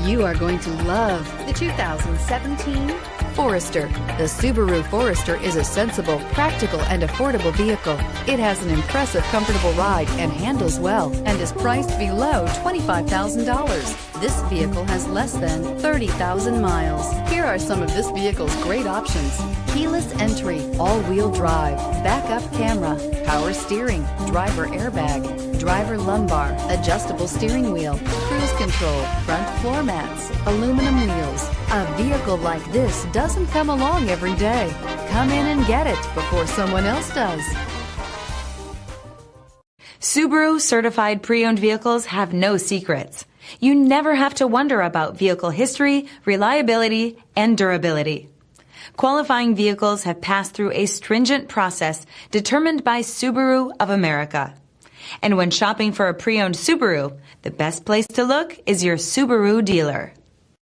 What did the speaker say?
You are going to love the 2017 Forester. The Subaru Forester is a sensible, practical, and affordable vehicle. It has an impressive, comfortable ride and handles well and is priced below $25,000. This vehicle has less than 30,000 miles. Here are some of this vehicle's great options: keyless entry, all-wheel drive, backup camera, power steering, driver airbag, driver lumbar, adjustable steering wheel, cruise control, front floor mats, aluminum wheels. A vehicle like this doesn't come along every day. Come in and get it before someone else does. Subaru certified pre-owned vehicles have no secrets. You never have to wonder about vehicle history, reliability, and durability. Qualifying vehicles have passed through a stringent process determined by Subaru of America. And when shopping for a pre-owned Subaru, the best place to look is your Subaru dealer.